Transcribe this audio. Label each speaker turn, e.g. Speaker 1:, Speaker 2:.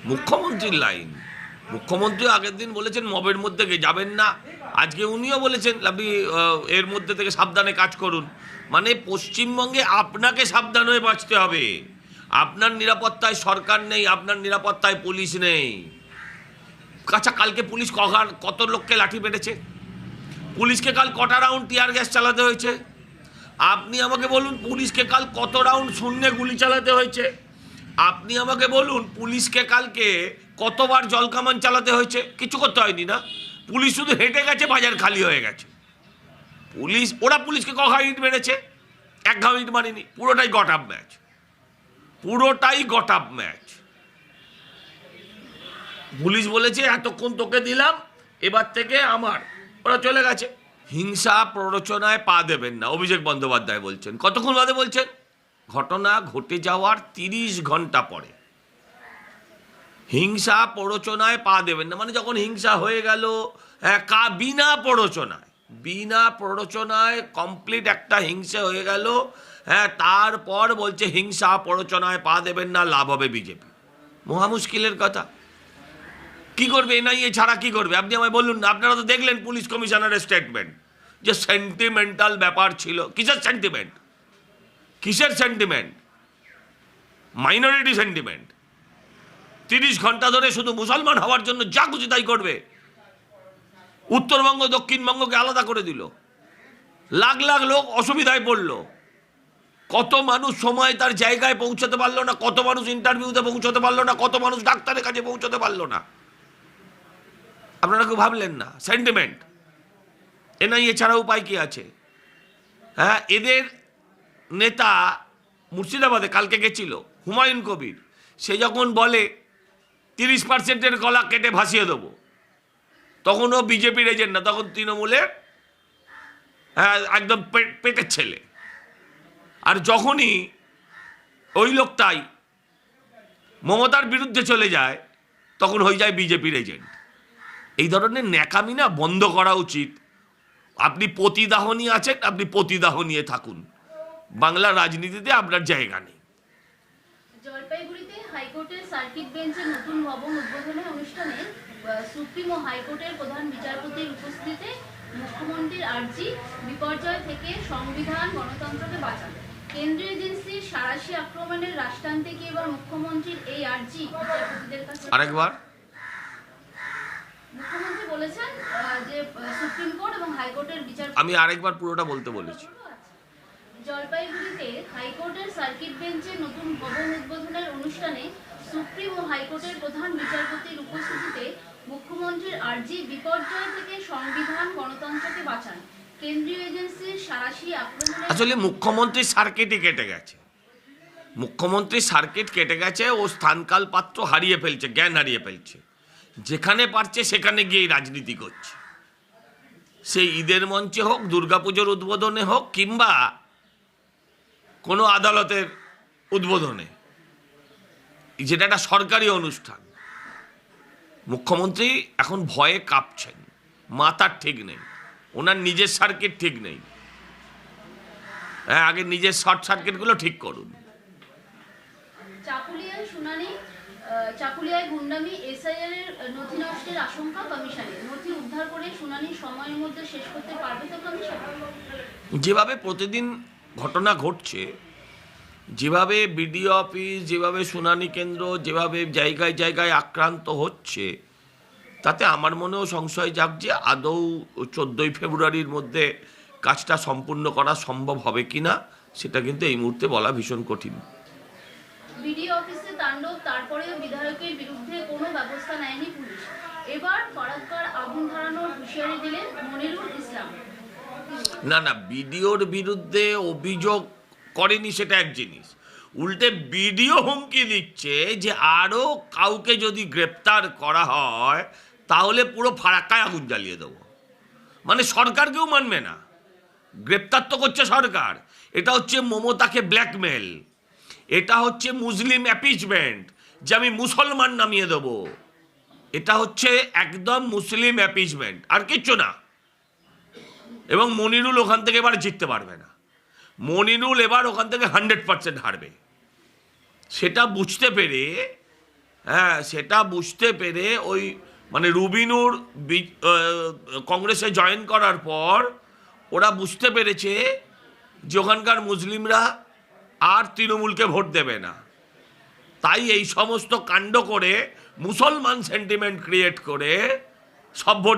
Speaker 1: মুখ্যমন্ত্রীর লাইন। মুখ্যমন্ত্রী আগের দিন বলেছেন মবের মধ্যে যাবেন না, আজকে উনিও বলেছেন আপনি এর মধ্যে থেকে সাবধানে কাজ করুন। মানে পশ্চিমবঙ্গে আপনাকে সাবধান হয়ে বাঁচতে হবে। আপনার নিরাপত্তায় সরকার নেই, আপনার নিরাপত্তায় পুলিশ নেই। আচ্ছা, কালকে পুলিশ কত লোককে লাঠি পেটেছে? পুলিশকে কাল কটা রাউন্ড টিয়ার গ্যাস চালাতে হয়েছে? আপনি আমাকে বলুন পুলিশকে কাল কত রাউন্ড শূন্যে গুলি চালাতে হয়েছে? আপনি আমাকে বলুন পুলিশকে কালকে কতবার জলকামান চালাতে হয়েছে? কিছু করতে হয়নি না, পুলিশ শুধু হেঁটে গেছে, বাজার খালি হয়ে গেছে। ওরা পুলিশকে ক ঘা ইট মেরেছে? এক ঘা ইট মারিনি। পুরোটাই গট আপ ম্যাচ, পুরোটাই গট আপ ম্যাচ। পুলিশ বলেছে এতক্ষণ তোকে দিলাম, এবার থেকে আমার। ওরা চলে গেছে। হিংসা প্ররোচনায় পা দেবেন না, অভিষেক বন্দ্যোপাধ্যায় বলছেন। কতক্ষণ বাদে বলছেন? ঘটনা ঘটে যাওয়ার 30 ঘন্টা পরে। হিংসা প্ররোচনায় পা দেবেন না মানে যখন হিংসা হয়ে গেল, বিনা প্ররোচনায় কমপ্লিট একটা হিংসা হয়ে গেল, তারপর বলছে হিংসা প্ররোচনায় পা দেবেন না, লাভ হবে বিজেপি। মহা মুশকিলের কথা। কি করবে এনআইএ ছাড়া? কি করবে আপনি আমায় বলুন না। আপনারা তো দেখলেন পুলিশ কমিশনারের স্টেটমেন্ট, যে সেন্টিমেন্টাল ব্যাপার ছিল। কিসের সেন্টিমেন্ট? কিসের সেন্টিমেন্ট? Minority sentiment. 30 ঘন্টা ধরে শুধু মুসলমান হওয়ার জন্য যা খুশি তাই করবে। উত্তরবঙ্গ দক্ষিণবঙ্গকে আলাদা করে দিল, লাখ লাখ লোক অসুবিধায় পড়ল। কত মানুষ সময় তার জায়গায় পৌঁছতে পারলো না, কত মানুষ ইন্টারভিউতে পৌঁছতে পারলো না, কত মানুষ ডাক্তারের কাছে পৌঁছতে পারলো না। আপনারা কেউ ভাবলেন না? সেন্টিমেন্ট। এনআইএ ছাড়া উপায় কি আছে? এদের নেতা মুর্শিদাবাদে কালকে গেছিল, হুমায়ুন কবির। সে যখন বলে 30% গলা কেটে ভাসিয়ে দেবো, তখন ও বিজেপির এজেন্ট না, তখন তৃণমূলের একদম পেটের ছেলে। আর যখনই ওই লোকটাই মমতার বিরুদ্ধে চলে যায়, তখন হয়ে যায় বিজেপির এজেন্ট। এই ধরনের ন্যাকামি না বন্ধ করা উচিত। আপনি পতিদাহ নিয়ে আছেন, আপনি পতিদাহ নিয়ে থাকুন, বাংলা রাজনীতিতে আপনার জায়গা নেই।
Speaker 2: জলপাইগুড়িতে হাইকোর্টের সার্কিট বেঞ্চের নতুন ভবন উদ্বোধনের অনুষ্ঠানে সুপ্রিম ও হাইকোর্টের প্রধান বিচারপতির উপস্থিতিতে মুখ্যমন্ত্রীর আর্জি, বিপর্যয় থেকে সংবিধান গণতন্ত্রকে বাঁচাবে। কেন্দ্রীয় এজেন্সির সাঁড়াশি আক্রমণের রাষ্ট্রান্তে কি এবার মুখ্যমন্ত্রীর এই আর্জি বিচারপতিদের কাছে?
Speaker 1: আরেকবার
Speaker 2: মুখ্যমন্ত্রী বলেছেন যে সুপ্রিম কোর্ট এবং হাইকোর্টের বিচারপতি।
Speaker 1: আমি আরেকবার পুরোটা বলতে বলেছি।
Speaker 2: জলপাইগুড়িতে হাইকোর্টের সার্কিট বেঞ্চের নতুন ভবন উদ্বোধনের অনুষ্ঠানে সুপ্রিম ও হাইকোর্টের প্রধান বিচারপতির উপস্থিতিতে মুখ্যমন্ত্রীর আর্জি, বিপর্যয় থেকে সংবিধান গণতন্ত্রকে বাঁচান। কেন্দ্রীয় এজেন্সির সাঁড়াশি আক্রমণে
Speaker 1: আসলে মুখ্যমন্ত্রীর সার্কিটই কেটে গেছে। মুখ্যমন্ত্রীর সার্কিট কেটে গেছে। ও স্থানকাল পাত্র হারিয়ে ফেলছে, জ্ঞান হারিয়ে ফেলছে। যেখানে পারছে সেখানে গিয়ে রাজনীতি করছে। সেই ঈদের মঞ্চে হোক, দুর্গাপুজোর উদ্বোধনে হোক, কিংবা কোনো আদালতের উদ্বোধনে, যেটা একটা সরকারি অনুষ্ঠান। মুখ্যমন্ত্রী এখন ভয়ে কাঁপছেন, মাথার ঠিক নেই, ওনার নিজের সার্কিট ঠিক নেই। আগে নিজের শর্ট সার্কিটগুলো ঠিক করুন।
Speaker 2: চাকুলিয়ায় শুনানি, চাকুলিয়ায় গুন্ডামি, এসআইআর এর নথি নষ্টের আশঙ্কা কমিশনের। নথি উদ্ধার করে শুনানি সময়ের মধ্যে শেষ করতে পারবে তো কমিশন?
Speaker 1: যেভাবে প্রতিদিন ঘটনা ঘটছে, যেভাবে বিডিও অফিস, যেভাবে শুনানি কেন্দ্র, যেভাবে জায়গায় জায়গায় আক্রান্ত হচ্ছে, তাতে আমার মনেও সংশয় জাগছে আদৌ 14ই ফেব্রুয়ারির মধ্যে কাজটা সম্পূর্ণ করা সম্ভব হবে কিনা, সেটা কিন্তু এই মুহূর্তে বলা ভীষণ কঠিন।
Speaker 2: বিডিও অফিসে তাণ্ডব, তারপরেও বিধায়কের বিরুদ্ধে কোনো ব্যবস্থা নেয়নি পুলিশ। এবার ফরাক্কার আগুন ধরানোর হুঁশিয়ারি দিলেন মনিরুল ইসলাম।
Speaker 1: না, বিডিওর বিরুদ্ধে অভিযোগ করেনি সেটা এক জিনিস, উল্টে বিডিও হুমকি দিচ্ছে যে আরও কাউকে যদি গ্রেপ্তার করা হয় তাহলে পুরো ফারাক্কায় আগুন জ্বালিয়ে দেবো। মানে সরকার কেউ মানবে না, গ্রেপ্তার তো করছে সরকার। এটা হচ্ছে মমতাকে ব্ল্যাকমেল, এটা হচ্ছে মুসলিম অ্যাপিচমেন্ট, যে আমি মুসলমান নামিয়ে দেবো। এটা হচ্ছে একদম মুসলিম অ্যাপিচমেন্ট, আর কিচ্ছু না। এবং মনিরুল ওখান থেকে এবার জিততে পারবে না। মনিরুল এবার ওখান থেকে 100% হারবে। সেটা বুঝতে পেরে হ্যাঁ, সেটা বুঝতে পেরে ওই মানে রুবিনুর কংগ্রেসে জয়েন করার পর ওরা বুঝতে পেরেছে যে ওখানকার মুসলিমরা আর তৃণমূলকে ভোট দেবে না, তাই এই সমস্ত কাণ্ড করে মুসলমান সেন্টিমেন্ট ক্রিয়েট করে সব ভোট